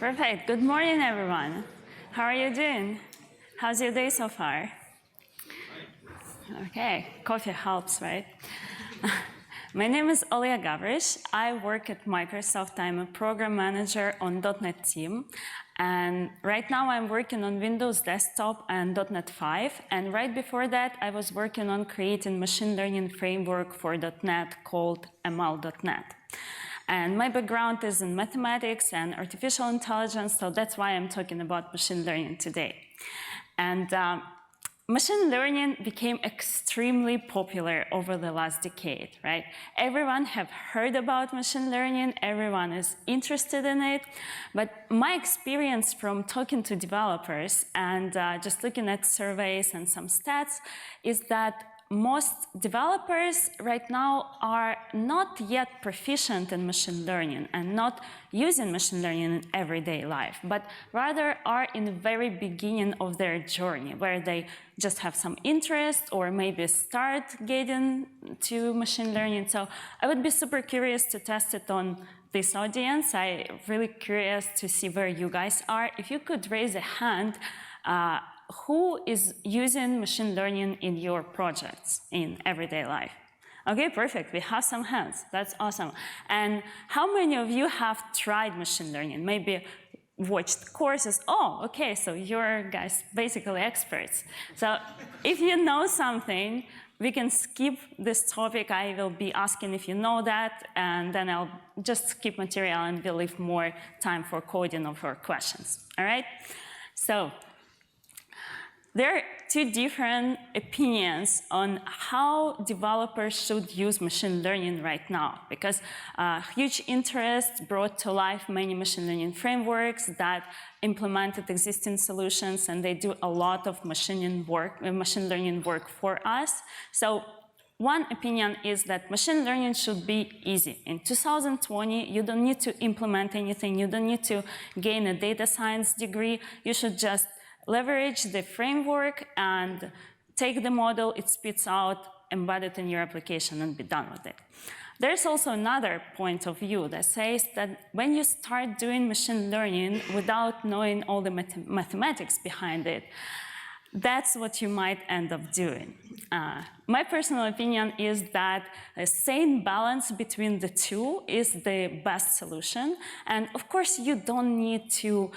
Perfect. Good morning, everyone. How are you doing? How's your day so far? Okay, coffee helps, right? My name is Olia Gavrysh. I work at Microsoft. I'm a program manager on .NET team. And right now I'm working on Windows Desktop and .NET 5. And right before that, I was working on creating machine learning framework for .NET called ML.NET. And my background is in mathematics and artificial intelligence, so that's why I'm talking about machine learning today. And machine learning became extremely popular over the last decade, right? Everyone have heard about machine learning, everyone is interested in it, but my experience from talking to developers and just looking at surveys and some stats is that most developers right now are not yet proficient in machine learning and not using machine learning in everyday life, but rather are in the very beginning of their journey where they just have some interest or maybe start getting to machine learning. So I would be super curious to test it on this audience. I'm really curious to see where you guys are. If you could raise a hand, who is using machine learning in your projects in everyday life? Okay, perfect. We have some hands. That's awesome. And how many of you have tried machine learning? Maybe watched courses? Oh, okay, so you're guys basically experts. So if you know something, we can skip this topic. I will be asking if you know that, and then I'll just skip material and we'll leave more time for coding or for questions. All right? So there are two different opinions on how developers should use machine learning right now, because huge interest brought to life many machine learning frameworks that implemented existing solutions, and they do a lot of machine learning work for us. So one opinion is that machine learning should be easy. In 2020, you don't need to implement anything. You don't need to gain a data science degree. You should just leverage the framework and take the model it spits out, embed it in your application, and be done with it. There's also another point of view that says that when you start doing machine learning without knowing all the mathematics behind it, that's what you might end up doing. My personal opinion is that a sane balance between the two is the best solution. And of course, you don't need to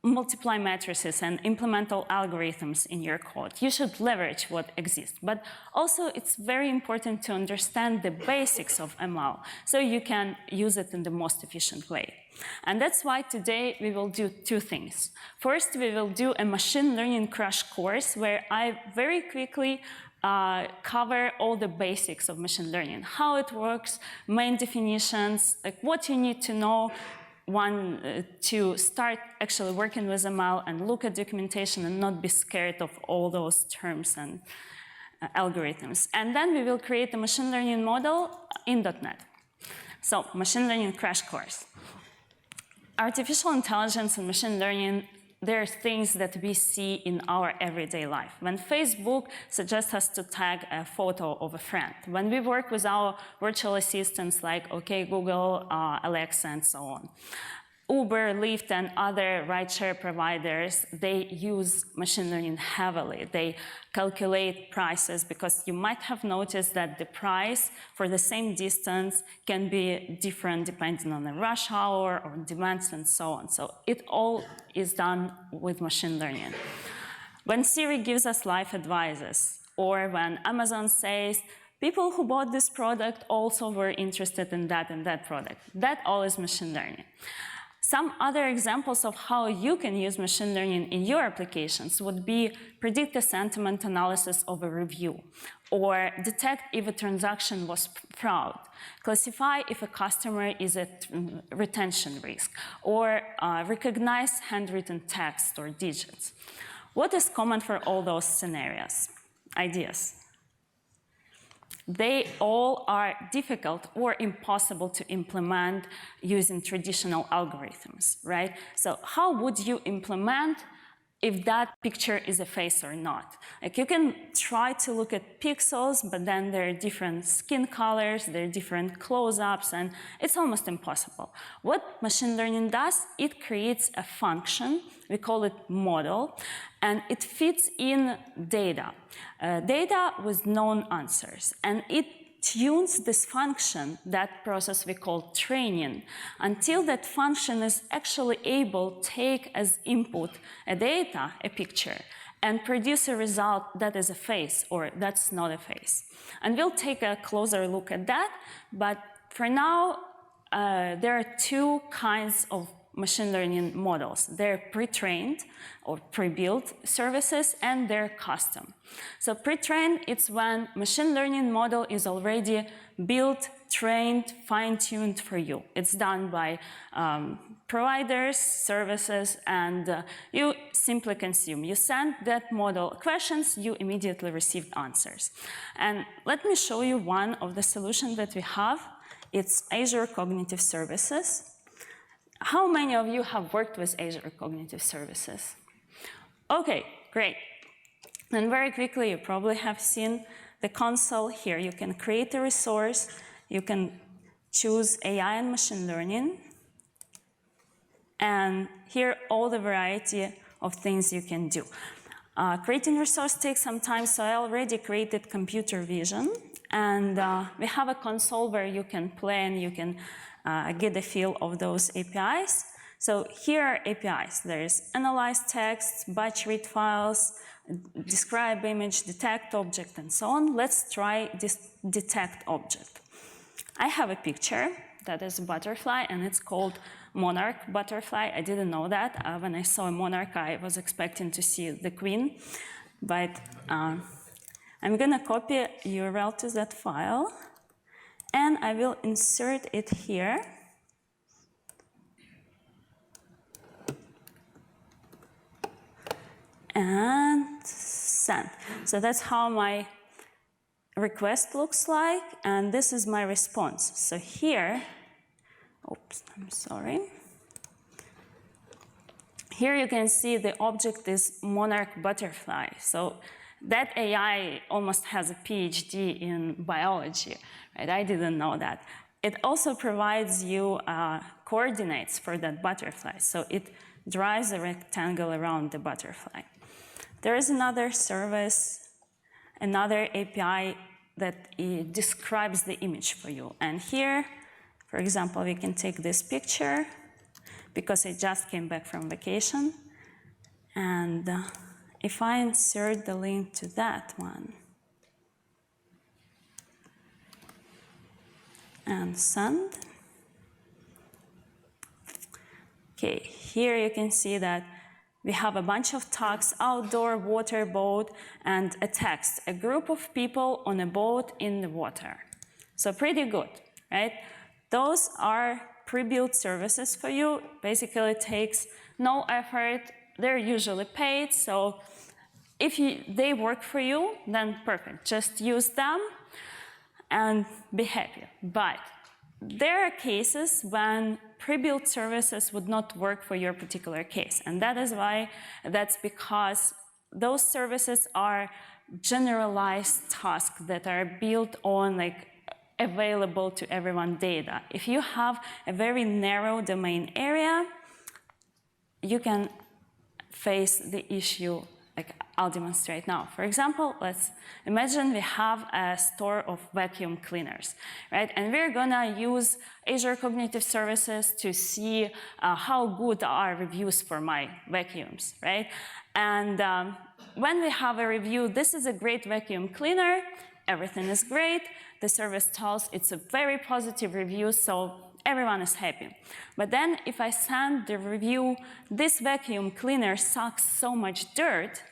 multiply matrices and implement all algorithms in your code. You should leverage what exists. But also, it's very important to understand the basics of ML so you can use it in the most efficient way. And that's why today we will do two things. First, we will do a machine learning crash course where I very quickly cover all the basics of machine learning, how it works, main definitions, like what you need to know to start actually working with ML and look at documentation and not be scared of all those terms and algorithms. And then we will create a machine learning model in .NET. So, machine learning crash course. Artificial intelligence and machine learning, there are things that we see in our everyday life. When Facebook suggests us to tag a photo of a friend, when we work with our virtual assistants like OK Google, Alexa, and so on. Uber, Lyft, and other rideshare providers, they use machine learning heavily. They calculate prices because you might have noticed that the price for the same distance can be different depending on the rush hour or demands and so on. So it all is done with machine learning. When Siri gives us life advices, or when Amazon says, people who bought this product also were interested in that and that product, that all is machine learning. Some other examples of how you can use machine learning in your applications would be predict the sentiment analysis of a review, or detect if a transaction was fraud, classify if a customer is at retention risk, or recognize handwritten text or digits. What is common for all those scenarios? Ideas. They all are difficult or impossible to implement using traditional algorithms, right? So how would you implement if that picture is a face or not. Like you can try to look at pixels, but then there are different skin colors, there are different close-ups, and it's almost impossible. What machine learning does, it creates a function, we call it model, and it fits in data. Data with known answers, and it tunes this function, that process we call training, until that function is actually able to take as input a data, a picture, and produce a result that is a face or that's not a face. And we'll take a closer look at that, but for now, there are two kinds of machine learning models. They're pre-trained or pre-built services, and they're custom. So pre-trained, it's when machine learning model is already built, trained, fine-tuned for you. It's done by providers, services, and you simply consume. You send that model questions, you immediately receive answers. And let me show you one of the solutions that we have. It's Azure Cognitive Services. How many of you have worked with Azure Cognitive Services? Okay, great. And very quickly, you probably have seen the console here. You can create a resource, you can choose AI and machine learning, and here all the variety of things you can do. Creating resource takes some time, so I already created computer vision, and we have a console where you can play and you can get a feel of those APIs. So here are APIs. There's analyze text, batch read files, describe image, detect object, and so on. Let's try this detect object. I have a picture that is a butterfly, and it's called monarch butterfly. I didn't know that. When I saw a monarch, I was expecting to see the queen. But I'm going to copy a URL to that file, and I will insert it here. And send. So that's how my request looks like, and this is my response. So here, oops, I'm sorry. Here you can see the object is monarch butterfly. So that AI almost has a PhD in biology, right? I didn't know that. It also provides you coordinates for that butterfly. So it drives a rectangle around the butterfly. There is another service, another API that describes the image for you. And here, for example, we can take this picture because I just came back from vacation. And if I insert the link to that one and send, okay, here you can see that we have a bunch of tags, outdoor, water, boat, and a text, a group of people on a boat in the water. So pretty good, right? Those are pre-built services for you. Basically, it takes no effort. They're usually paid, so if they work for you, then perfect. Just use them and be happy. But there are cases when pre-built services would not work for your particular case. And that's because those services are generalized tasks that are built on like available to everyone data. If you have a very narrow domain area, you can face the issue like I'll demonstrate now. For example, let's imagine we have a store of vacuum cleaners, right? And we're gonna use Azure Cognitive Services to see how good are reviews for my vacuums, right? And when we have a review, this is a great vacuum cleaner, everything is great, the service tells it's a very positive review, so everyone is happy. But then if I send the review, this vacuum cleaner sucks so much dirt,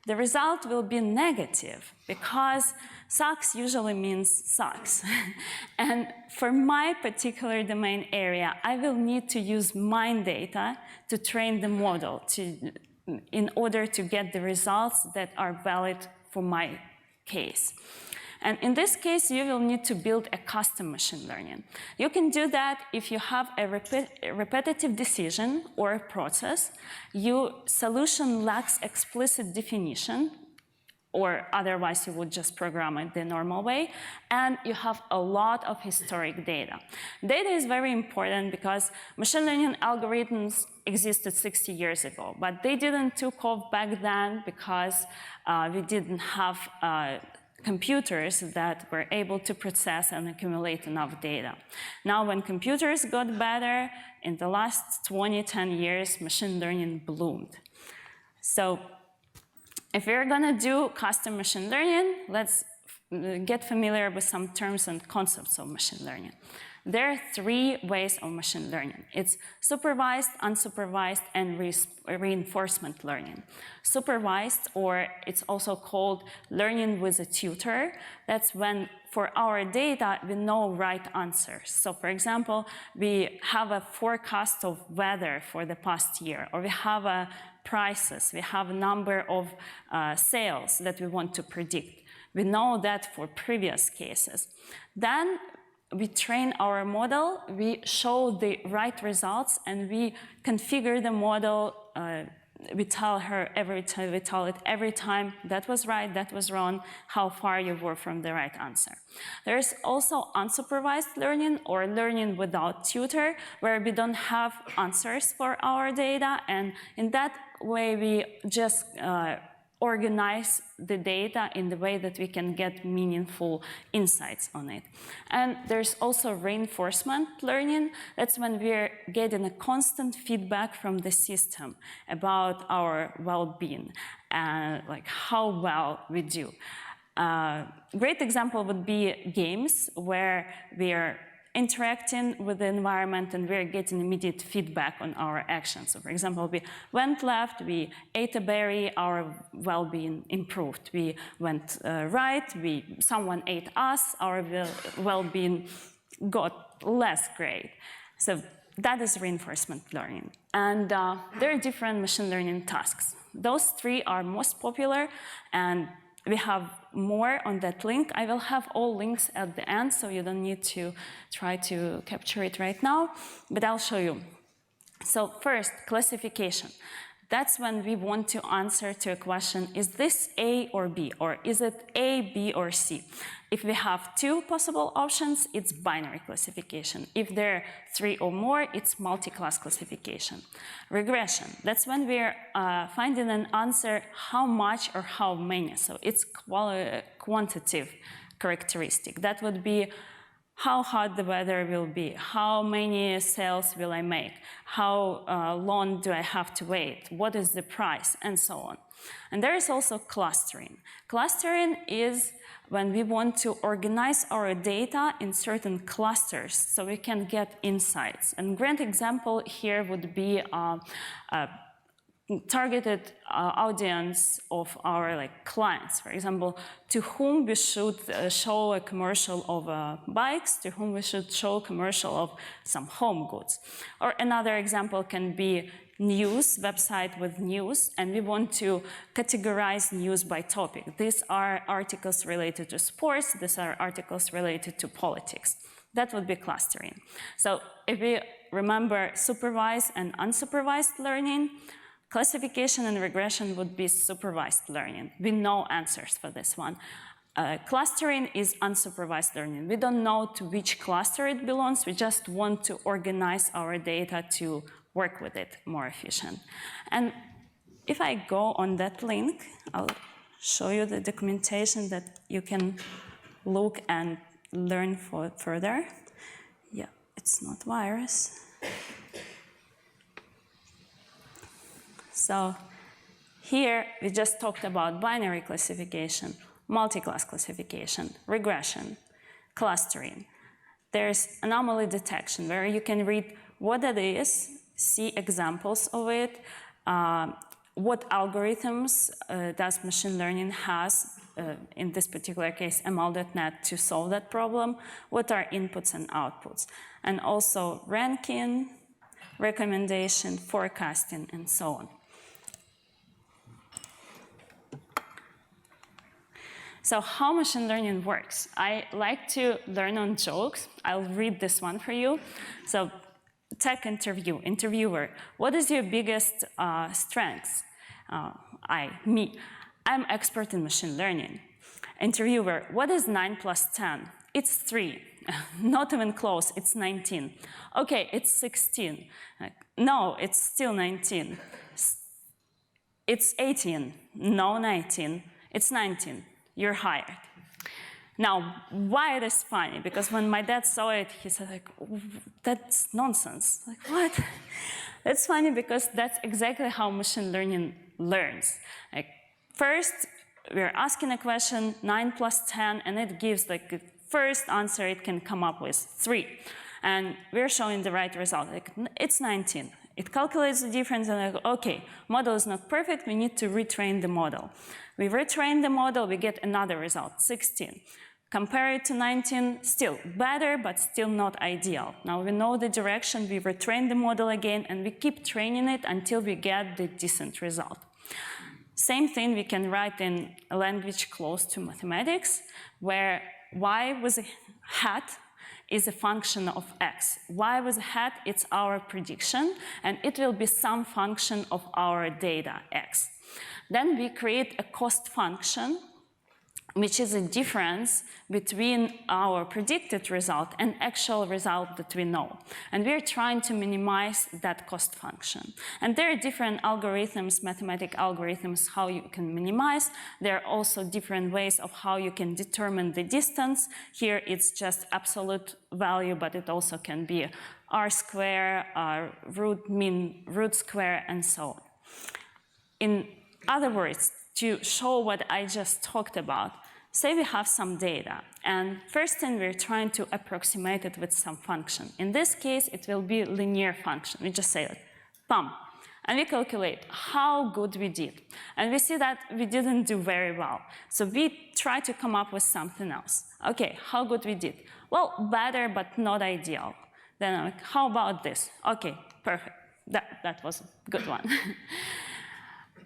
the result will be negative because sucks usually means sucks. And for my particular domain area, I will need to use mine data to train the model in order to get the results that are valid for my case. And in this case, you will need to build a custom machine learning. You can do that if you have a repetitive decision or a process, your solution lacks explicit definition, or otherwise you would just program it the normal way, and you have a lot of historic data. Data is very important because machine learning algorithms existed 60 years ago, but they didn't take off back then because we didn't have computers that were able to process and accumulate enough data. Now, when computers got better, in the last 10 years, machine learning bloomed. So if we're going to do custom machine learning, let's get familiar with some terms and concepts of machine learning. There are 3 ways of machine learning. It's supervised, unsupervised, and reinforcement learning. Supervised, or it's also called learning with a tutor, that's when for our data we know right answers. So for example, we have a forecast of weather for the past year, or we have a prices, we have a number of sales that we want to predict. We know that for previous cases. Then we train our model, we show the right results, and we configure the model. We tell it every time that was right, that was wrong, how far you were from the right answer. There's also unsupervised learning, or learning without tutor, where we don't have answers for our data, and in that way we just organize the data in the way that we can get meaningful insights on it. And there's also reinforcement learning. That's when we're getting a constant feedback from the system about our well-being and like how well we do. Great example would be games where we're interacting with the environment and we're getting immediate feedback on our actions. So for example, we went left, we ate a berry, our well-being improved. We went right, someone ate us, our well-being got less great. So that is reinforcement learning. And there are different machine learning tasks. Those 3 are most popular, and we have more on that link. I will have all links at the end, so you don't need to try to capture it right now, but I'll show you. So first, classification. That's when we want to answer to a question, is this A or B, or is it A, B, or C? If we have 2 possible options, it's binary classification. If there are 3 or more, it's multi-class classification. Regression, that's when we're finding an answer how much or how many. So it's quantitative characteristic. That would be how hot the weather will be, how many sales will I make, how long do I have to wait, what is the price, and so on. And there is also clustering. Clustering is when we want to organize our data in certain clusters so we can get insights. And a great example here would be targeted audience of our clients. For example, to whom we should show a commercial of bikes, to whom we should show a commercial of some home goods. Or another example can be news, website with news, and we want to categorize news by topic. These are articles related to sports, these are articles related to politics. That would be clustering. So if we remember supervised and unsupervised learning, classification and regression would be supervised learning. We know answers for this one. Clustering is unsupervised learning. We don't know to which cluster it belongs. We just want to organize our data to work with it more efficient. And if I go on that link, I'll show you the documentation that you can look and learn further. Yeah, it's not virus. So here we just talked about binary classification, multi-class classification, regression, clustering. There's anomaly detection where you can read what it is, see examples of it, what algorithms does machine learning has, in this particular case ML.NET, to solve that problem, what are inputs and outputs, and also ranking, recommendation, forecasting, and so on. So how machine learning works? I like to learn on jokes. I'll read this one for you. So tech interview, interviewer, what is your biggest strengths? Me. I'm expert in machine learning. Interviewer, what is 9 plus 10? It's 3. Not even close, it's 19. Okay, it's 16. No, it's still 19. It's 18. No, 19. It's 19. You're hired. Now, why it is funny? Because when my dad saw it, he said, like, that's nonsense. Like, what? That's funny because that's exactly how machine learning learns. Like, first, we're asking a question, 9 plus 10, and it gives like the first answer it can come up with, 3. And we're showing the right result, like, it's 19. It calculates the difference and like, okay, model is not perfect, we need to retrain the model. We retrain the model, we get another result, 16. Compare it to 19, still better, but still not ideal. Now we know the direction, we retrain the model again, and we keep training it until we get the decent result. Same thing we can write in a language close to mathematics, where y with a hat is a function of x. Y with a hat, it's our prediction, and it will be some function of our data, x. Then we create a cost function, which is a difference between our predicted result and actual result that we know. And we're trying to minimize that cost function. And there are different algorithms, mathematical algorithms, how you can minimize. There are also different ways of how you can determine the distance. Here it's just absolute value, but it also can be r square, root mean, root square, and so on. In other words, to show what I just talked about, say we have some data, and first thing we're trying to approximate it with some function. In this case, it will be linear function. We just say, like, pum, and we calculate how good we did. And we see that we didn't do very well. So we try to come up with something else. Okay, how good we did? Well, better, but not ideal. Then I'm like, how about this? Okay, perfect. That was a good one.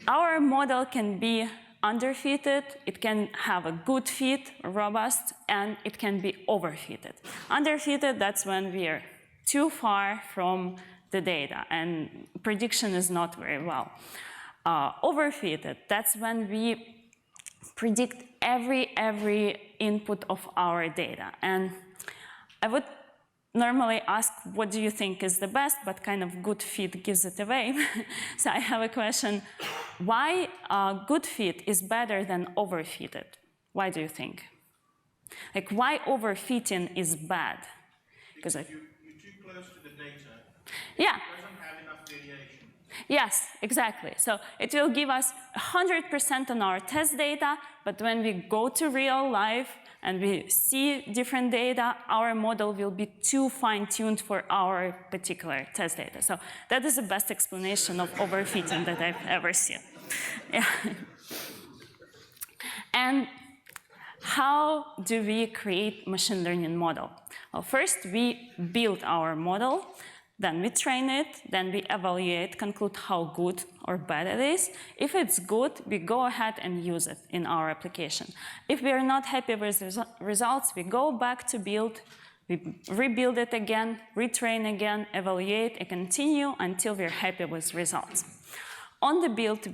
Our model can be underfitted, it can have a good fit, robust, and it can be overfitted. Underfitted, that's when we are too far from the data and prediction is not very well. Overfitted, that's when we predict every input of our data. And I would normally ask, what do you think is the best, but kind of good fit gives it away. So I have a question. Why good fit is better than overfitted? Why do you think? Like, why overfitting is bad? Because you're too close to the data. Yeah. It doesn't have enough variation. Yes, exactly. So it will give us 100% on our test data, but when we go to real life and we see different data, our model will be too fine-tuned for our particular test data. So that is the best explanation of overfitting that I've ever seen. Yeah. And how do we create machine learning model? Well, first we build our model, then we train it, then we evaluate, conclude how good or bad it is. If it's good, we go ahead and use it in our application. If we are not happy with the results, we go back to build, we rebuild it again, retrain again, evaluate, and continue until we're happy with results. On the build,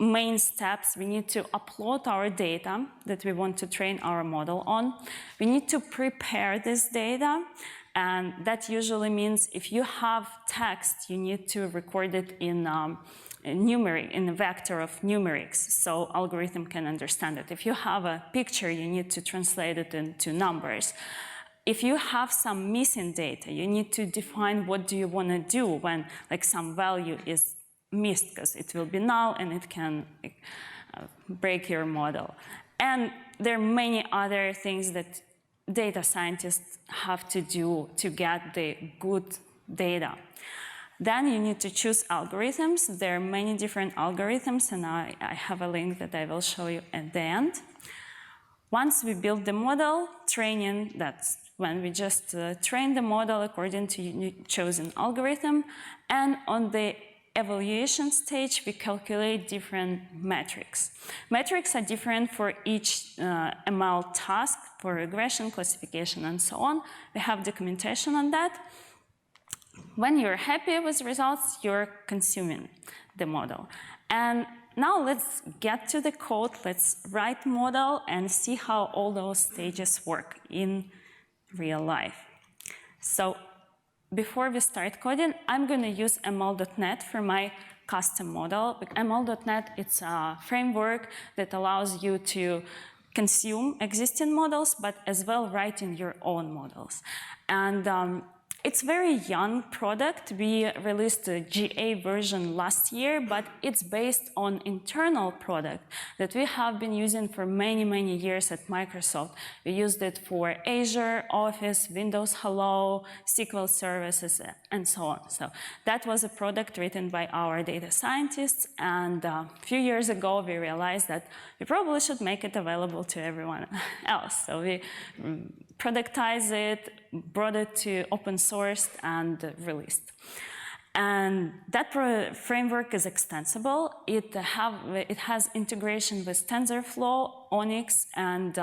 main steps, we need to upload our data that we want to train our model on. We need to prepare this data. And that usually means if you have text, you need to record it in a vector of numerics, so algorithm can understand it. If you have a picture, you need to translate it into numbers. If you have some missing data, you need to define what do you want to do when some value is missed, because it will be null and it can break your model. And there are many other things that data scientists have to do to get the good data. Then you need to choose algorithms. There are many different algorithms, and I have a link that I will show you at the end. Once we build the model, training, that's when we just train the model according to chosen algorithm. And on the evaluation stage, we calculate different metrics. Metrics are different for each ML task, for regression, classification, and so on. We have documentation on that. When you're happy with results, you're consuming the model. And now let's get to the code, let's write model and see how all those stages work in real life. So before we start coding, I'm going to use ML.NET for my custom model. ML.NET, it's a framework that allows you to consume existing models, but as well writing your own models. And it's a very young product. We released a GA version last year, but it's based on internal product that we have been using for many, many years at Microsoft. We used it for Azure, Office, Windows Hello, SQL services, and so on. So that was a product written by our data scientists, and a few years ago we realized that we probably should make it available to everyone else. So we productized it, brought it to open source, and released. And that framework is extensible. It has integration with TensorFlow, Onyx, and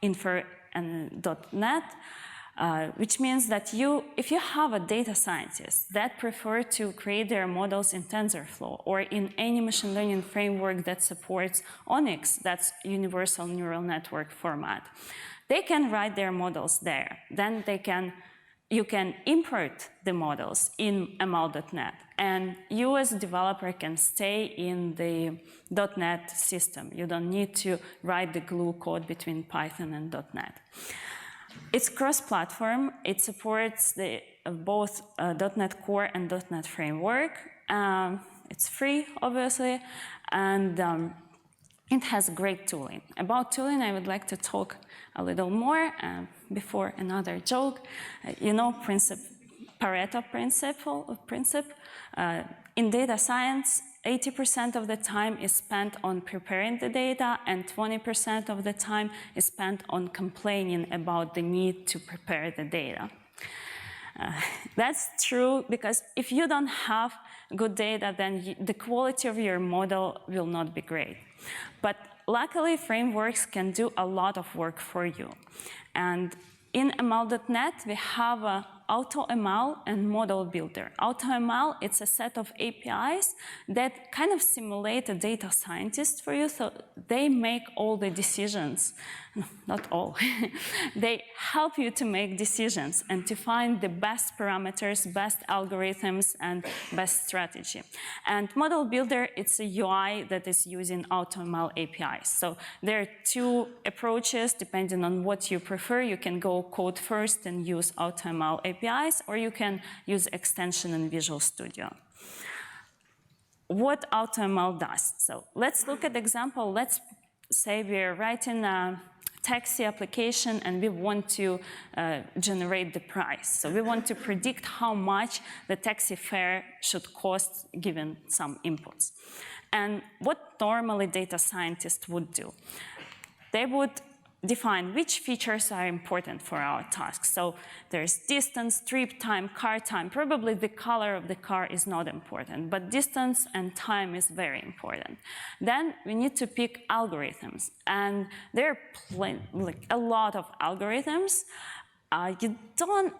Infer and .NET, which means that if you have a data scientist that prefer to create their models in TensorFlow or in any machine learning framework that supports Onyx, that's universal neural network format, they can write their models there. Then you can import the models in ML.NET, and you as a developer can stay in the .NET system. You don't need to write the glue code between Python and .NET. It's cross-platform. It supports both .NET Core and .NET Framework. It's free, obviously, and it has great tooling. About tooling, I would like to talk a little more before another joke. You know, Pareto principle. In data science, 80% of the time is spent on preparing the data, and 20% of the time is spent on complaining about the need to prepare the data. That's true because if you don't have good data, then the quality of your model will not be great. But luckily, frameworks can do a lot of work for you. And in ML.NET, we have AutoML and Model Builder. AutoML, it's a set of APIs that kind of simulate a data scientist for you, so they make all the decisions. Not all. They help you to make decisions and to find the best parameters, best algorithms, and best strategy. And Model Builder, it's a UI that is using AutoML APIs. So there are two approaches depending on what you prefer. You can go code first and use AutoML APIs, or you can use extension in Visual Studio. What AutoML does. So let's look at the example. Let's say we're writing a taxi application and we want to generate the price. So we want to predict how much the taxi fare should cost given some inputs. And what normally data scientists would do? They would define which features are important for our task. So there's distance, trip time, car time. Probably the color of the car is not important, but distance and time is very important. Then we need to pick algorithms, and there are a lot of algorithms. You don't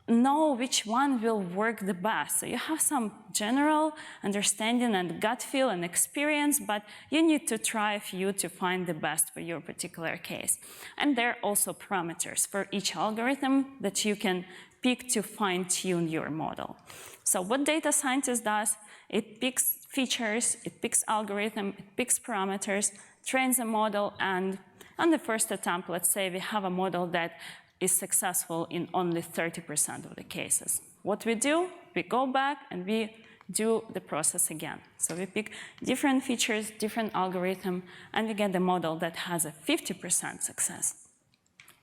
know which one will work the best. So you have some general understanding and gut feel and experience, but you need to try a few to find the best for your particular case. And there are also parameters for each algorithm that you can pick to fine-tune your model. So what data scientist does, it picks features, it picks algorithm, it picks parameters, trains a model, and on the first attempt, let's say we have a model that is successful in only 30% of the cases. What we do, we go back and we do the process again. So we pick different features, different algorithm, and we get the model that has a 50% success.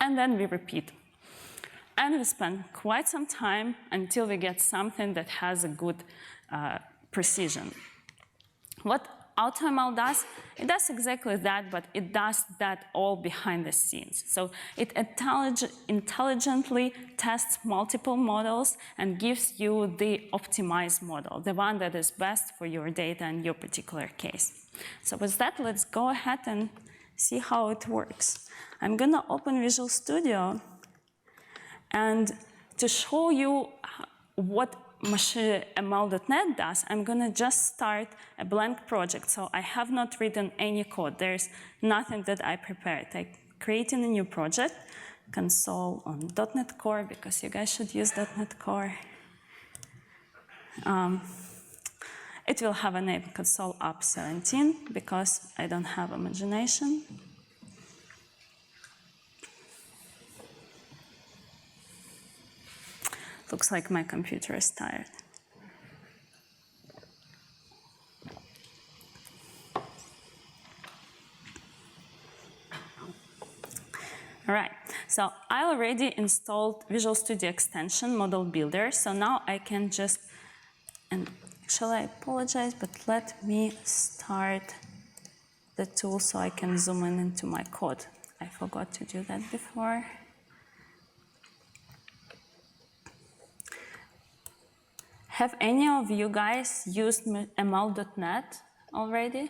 And then we repeat. And we spend quite some time until we get something that has a good precision. What AutoML does, it does exactly that, but it does that all behind the scenes. So it intelligently tests multiple models and gives you the optimized model, the one that is best for your data and your particular case. So with that, let's go ahead and see how it works. I'm gonna open Visual Studio, and to show you what ML.NET does, I'm going to just start a blank project. So I have not written any code. There's nothing that I prepared. I'm creating a new project, console on .NET Core, because you guys should use .NET Core. It will have a name, console app 17, because I don't have imagination. Looks like my computer is tired. All right, so I already installed Visual Studio Extension Model Builder, so now I can just, and actually I apologize, but let me start the tool so I can zoom in into my code. I forgot to do that before. Have any of you guys used ML.NET already?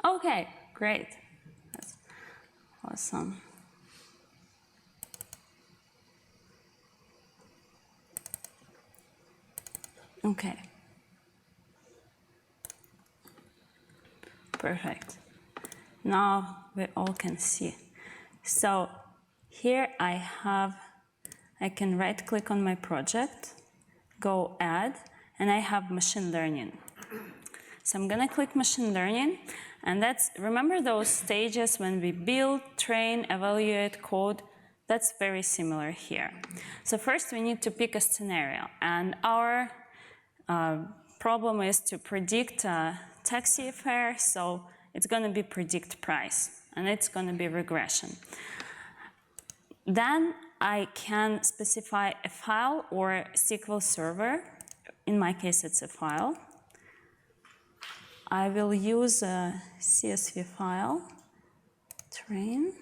Okay, great. That's awesome. Okay. Perfect. Now we all can see. So here I can right-click on my project, go add, and I have machine learning. So I'm gonna click machine learning, and remember those stages when we build, train, evaluate, code? That's very similar here. So first we need to pick a scenario, and our problem is to predict a taxi fare, so it's gonna be predict price, and it's gonna be regression. Then I can specify a file or a SQL server. In my case, it's a file. I will use a CSV file, train.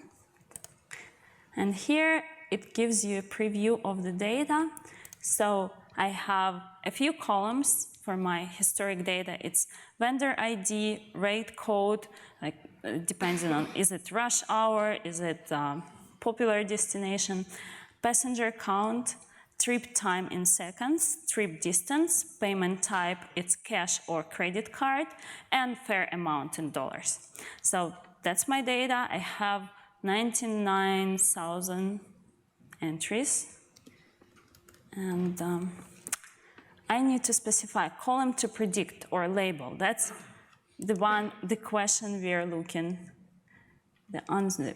And here it gives you a preview of the data. So I have a few columns for my historic data. It's vendor ID, rate code, like depending on, is it rush hour, is it popular destination, passenger count, trip time in seconds, trip distance, payment type, it's cash or credit card, and fare amount in dollars. So that's my data. I have 99,000 entries. And I need to specify column to predict or label. That's the question we are looking,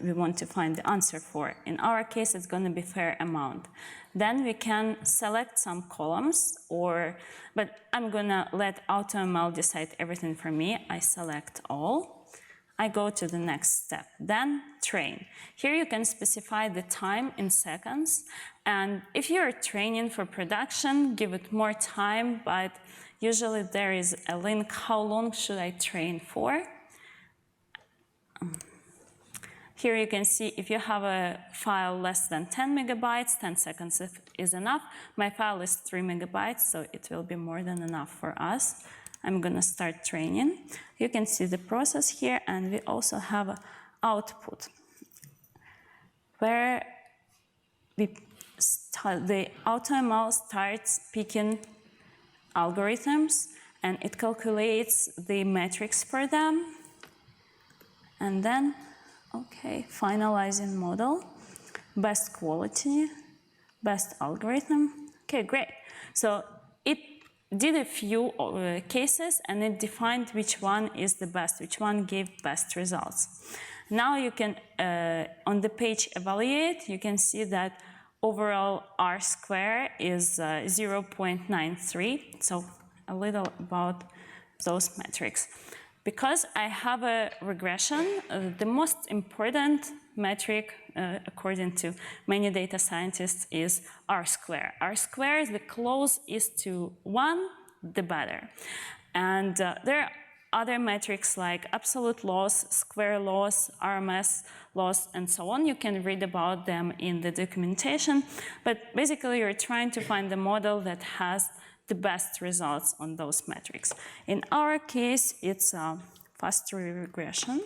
we want to find the answer for. In our case, it's going to be fare amount. Then we can select some columns, but I'm going to let AutoML decide everything for me. I select all. I go to the next step, then train. Here you can specify the time in seconds, and if you're training for production, give it more time, but usually there is a link, how long should I train for? Here you can see if you have a file less than 10 megabytes, 10 seconds is enough. My file is 3 megabytes, so it will be more than enough for us. I'm going to start training. You can see the process here, and we also have an output where the AutoML starts picking algorithms, and it calculates the metrics for them. And then, okay, finalizing model, best quality, best algorithm. Okay, great. So it did a few cases, and it defined which one is the best, which one gave best results. Now you can, on the page evaluate, you can see that overall R square is 0.93, so a little about those metrics. Because I have a regression, the most important metric, according to many data scientists, is R square. R square is the closest to 1, the better. And there are other metrics like absolute loss, square loss, RMS loss, and so on. You can read about them in the documentation. But basically, you're trying to find the model that has the best results on those metrics. In our case, it's fast regression.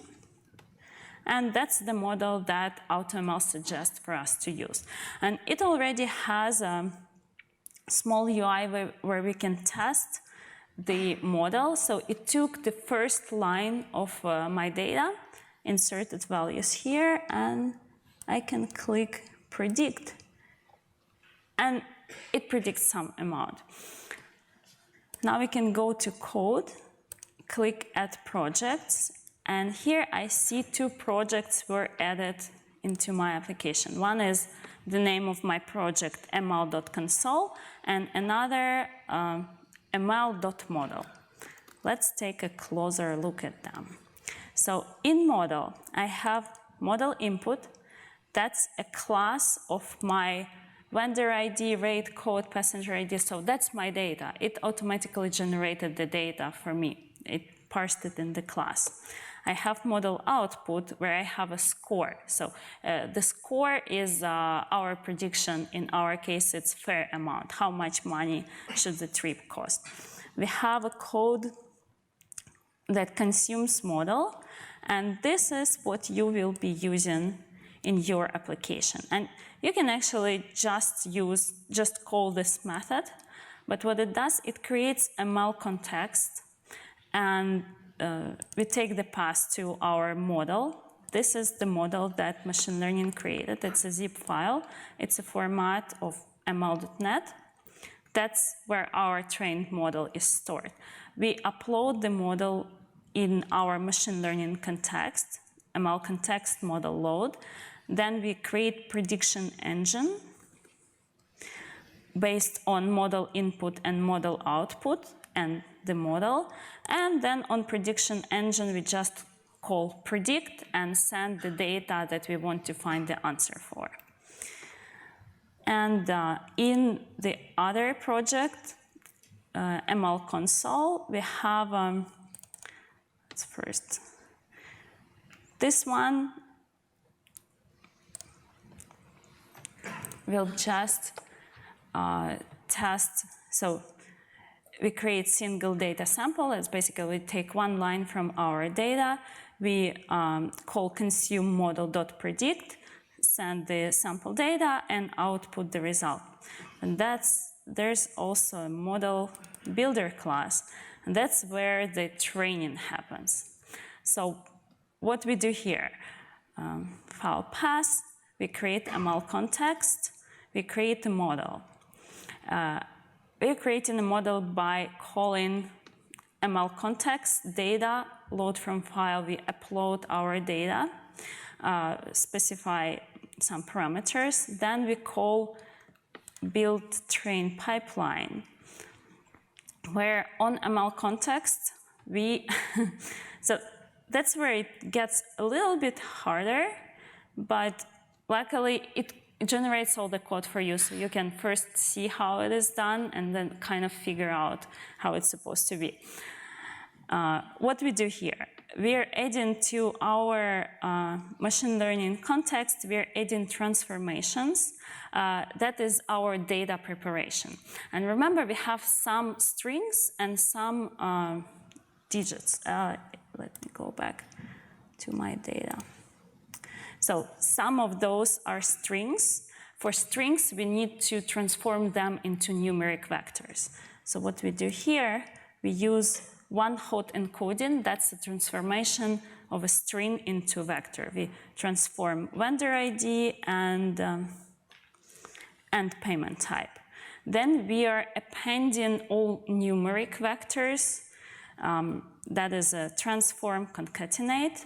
And that's the model that AutoML suggests for us to use. And it already has a small UI where we can test the model. So it took the first line of my data, inserted values here, and I can click predict. And it predicts some amount. Now we can go to code, click add projects, and here I see 2 projects were added into my application. One is the name of my project, ml.console, and another ml.model. Let's take a closer look at them. So in model, I have model input. That's a class of my vendor ID, rate code, passenger ID. So that's my data. It automatically generated the data for me. It parsed it in the class. I have model output where I have a score. So the score is our prediction. In our case, it's fair amount. How much money should the trip cost? We have a code that consumes model, and this is what you will be using in your application. And you can actually just call this method, but what it does, it creates ML context, and we take the path to our model. This is the model that machine learning created. It's a zip file. It's a format of ml.net. That's where our trained model is stored. We upload the model in our machine learning context, ML context model load. Then we create prediction engine based on model input and model output and the model. And then on prediction engine, we just call predict and send the data that we want to find the answer for. And in the other project, ML console, we have, let's first, this one will just test, so we create single data sample. It's basically we take one line from our data, we call consume model.predict, send the sample data, and output the result. And there's also a model builder class, and that's where the training happens. So what we do here, file path, we create ML context, we create a model. We're creating a model by calling ML context data, load from file, we upload our data, specify some parameters, then we call build train pipeline, where on ML context, so that's where it gets a little bit harder, but luckily it generates all the code for you, so you can first see how it is done and then kind of figure out how it's supposed to be. What we do here, we're adding to our machine learning context, we're adding transformations. That is our data preparation. And remember, we have some strings and some digits. Let me go back to my data. So some of those are strings. For strings, we need to transform them into numeric vectors. So what we do here, we use one-hot encoding. That's the transformation of a string into a vector. We transform vendor ID and payment type. Then we are appending all numeric vectors. That is a transform concatenate.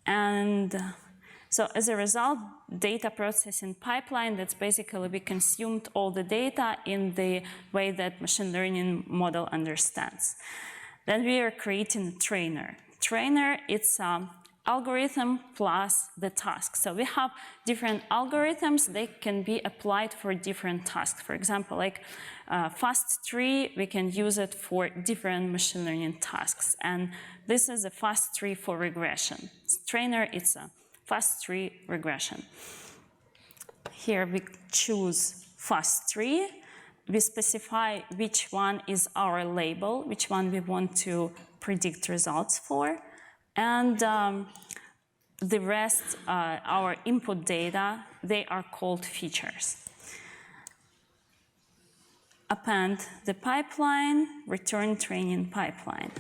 And so as a result, data processing pipeline, that's basically we consumed all the data in the way that machine learning model understands. Then we are creating a trainer. Trainer, it's algorithm plus the task. So we have different algorithms. They can be applied for different tasks. For example, like fast tree, we can use it for different machine learning tasks. And this is a fast tree for regression. Trainer, it's a fast tree regression. Here we choose fast tree. We specify which one is our label, which one we want to predict results for. And the rest, our input data, they are called features. Append the pipeline, return training pipeline.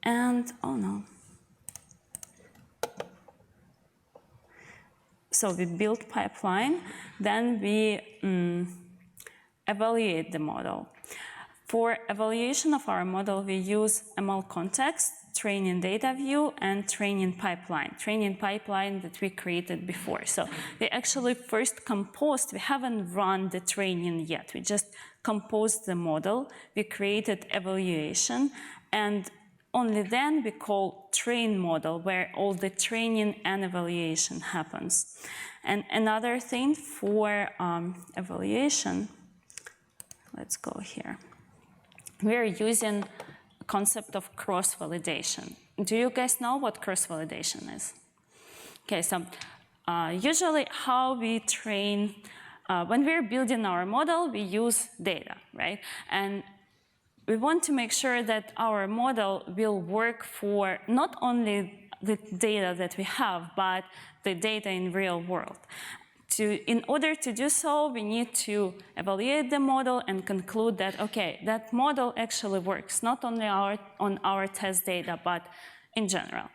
And, oh no. So we build pipeline, then we evaluate the model. For evaluation of our model, we use ML context, training data view, and training pipeline that we created before. So we actually first composed, we haven't run the training yet, we just composed the model, we created evaluation, and only then we call train model, where all the training and evaluation happens. And another thing for evaluation, let's go here. We're using a concept of cross-validation. Do you guys know what cross-validation is? Okay, so usually how we train, when we're building our model, we use data, right? And we want to make sure that our model will work for not only the data that we have, but the data in real world. In order to do so, we need to evaluate the model and conclude that, okay, that model actually works, not only on our test data, but in general.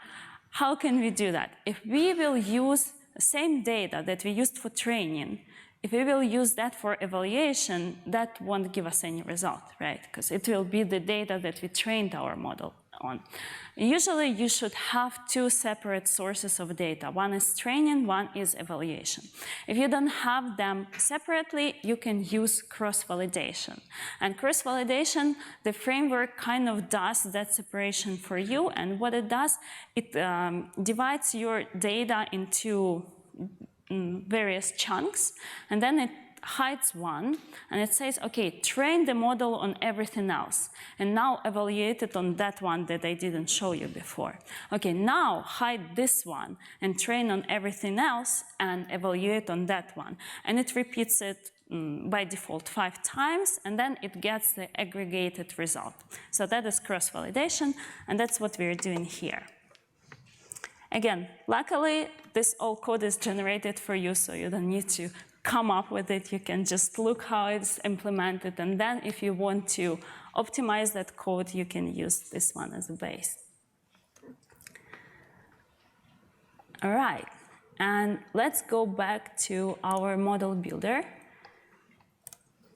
How can we do that? If we will use the same data that we used for training, if we will use that for evaluation, that won't give us any result, right? Because it will be the data that we trained our model on. Usually, you should have two separate sources of data. One is training, one is evaluation. If you don't have them separately, you can use cross-validation. And cross-validation, the framework kind of does that separation for you. And what it does, it divides your data into various chunks, and then it hides one, and it says, okay, train the model on everything else, and now evaluate it on that one that I didn't show you before. Okay, now hide this one, and train on everything else, and evaluate on that one. And it repeats it by default 5 times, and then it gets the aggregated result. So that is cross-validation, and that's what we're doing here. Again, luckily, this all code is generated for you, so you don't need to come up with it. You can just look how it's implemented, and then if you want to optimize that code, you can use this one as a base. All right, and let's go back to our model builder.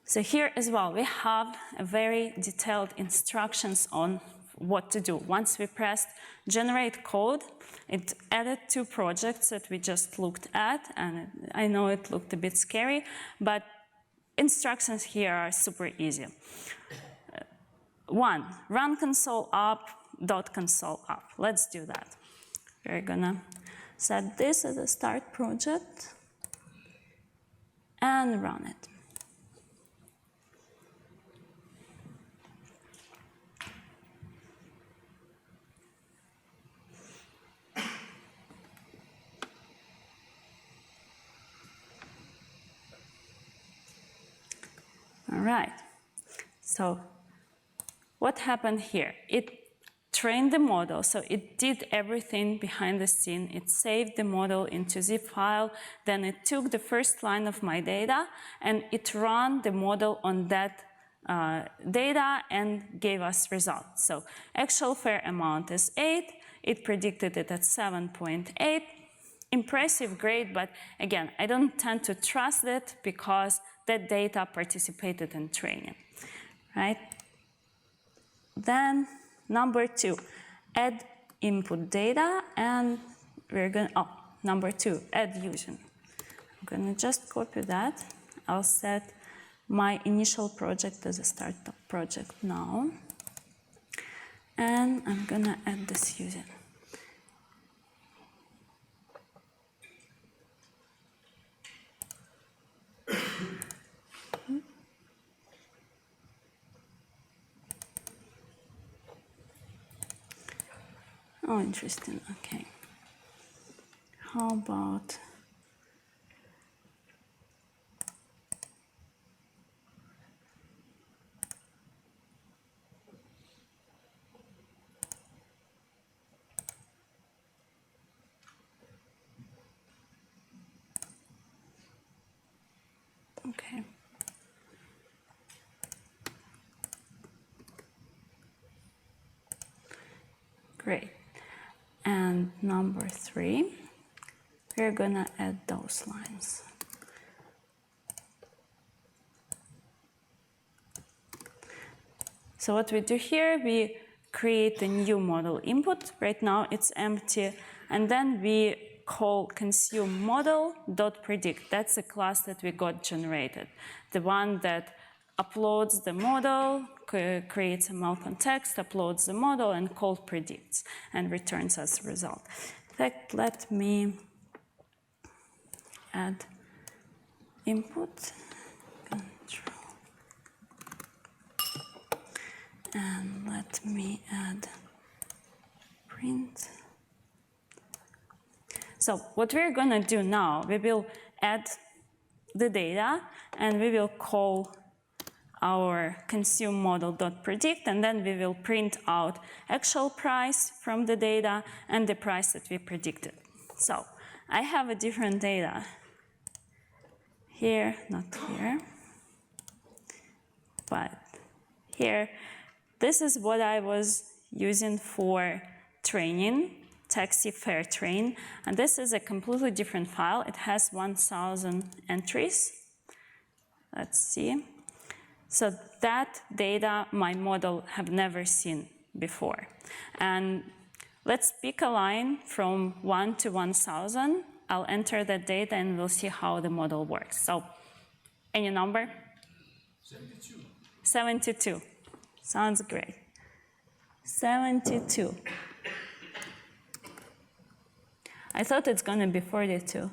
So here as well, we have a very detailed instructions on what to do. Once we pressed generate code, it added 2 projects that we just looked at, and I know it looked a bit scary, but instructions here are super easy. 1, run console up, .console up. Let's do that. We're gonna set this as a start project and run it. All right, so what happened here? It trained the model, so it did everything behind the scene. It saved the model into zip file, then it took the first line of my data, and it ran the model on that data and gave us results. So actual fair amount is 8, it predicted it at 7.8. Impressive, great, but again, I don't tend to trust it because that data participated in training, right? Then number 2, add input data, and we're going to, number 2, add user. I'm going to just copy that. I'll set my initial project as a startup project now, and I'm going to add this user. Oh, interesting. Okay. How about okay. Great. And number 3, we're gonna add those lines. So what we do here, we create a new model input. Right now it's empty. And then we call consume model.predict. That's a class that we got generated. The one that uploads the model, creates ML context, uploads the model, and call predicts, and returns as a result. In fact, let me add input, control. And let me add print. So what we're going to do now, we will add the data, and we will call our consume model.predict, and then we will print out actual price from the data and the price that we predicted. So I have a different data here, not here, but here. This is what I was using for training, taxi fare train, and this is a completely different file. It has 1,000 entries. Let's see. So that data my model have never seen before. And let's pick a line from 1 to 1,000. I'll enter that data and we'll see how the model works. So, any number? 72. 72. Sounds great. 72. I thought it's going to be 42.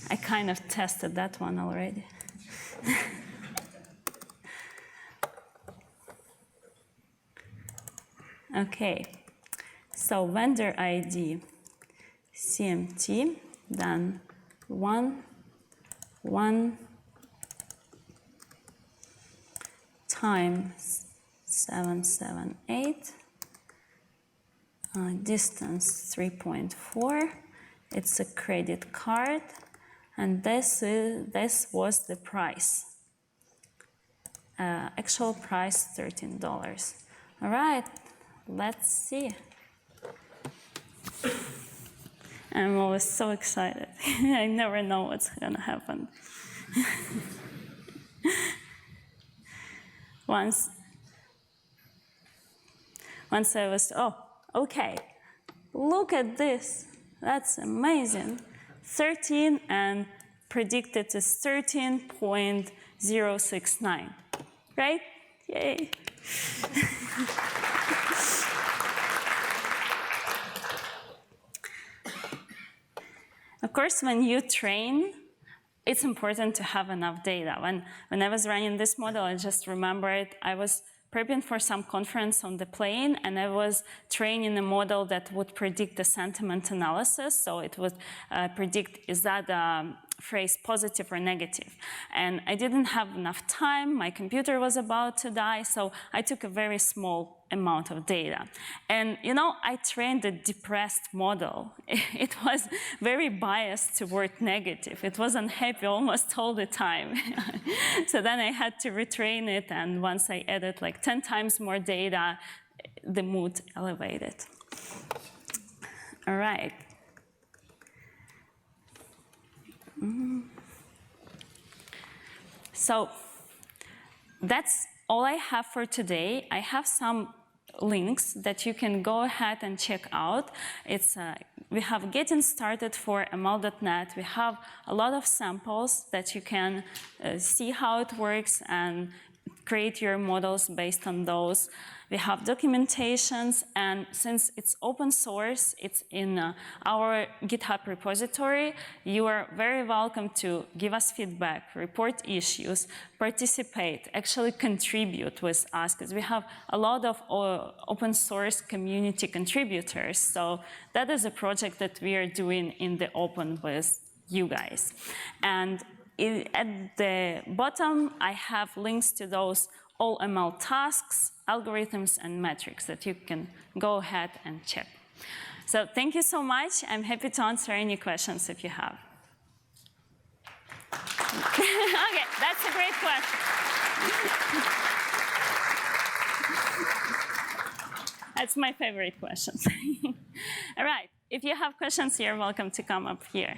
I kind of tested that one already. Okay. So vendor ID, CMT, then 1 times 778, distance 3.4. It's a credit card, and this was the price. Actual price $13. All right, let's see. I'm always so excited. I never know what's gonna happen. Once I was, oh, okay, look at this. That's amazing. 13 and predicted is 13.069, right? Yay. Of course, when you train, it's important to have enough data. When I was running this model, I just remembered I was prepping for some conference on the plane, and I was training a model that would predict the sentiment analysis. So it would predict, is that phrase positive or negative? And I didn't have enough time. My computer was about to die, so I took a very small amount of data. And you know, I trained a depressed model. It was very biased toward negative. It was unhappy almost all the time. So then I had to retrain it, and once I added like 10 times more data, the mood elevated. All right. So that's all I have for today. I have some links that you can go ahead and check out. We have getting started for ML.NET. We have a lot of samples that you can see how it works and create your models based on those. We have documentations, and since it's open source, it's in our GitHub repository, you are very welcome to give us feedback, report issues, participate, actually contribute with us, because we have a lot of open source community contributors. So that is a project that we are doing in the open with you guys. And at the bottom, I have links to those all ML tasks, algorithms, and metrics that you can go ahead and check. So thank you so much. I'm happy to answer any questions if you have. Okay, that's a great question. That's my favorite question. All right, if you have questions, you're welcome to come up here.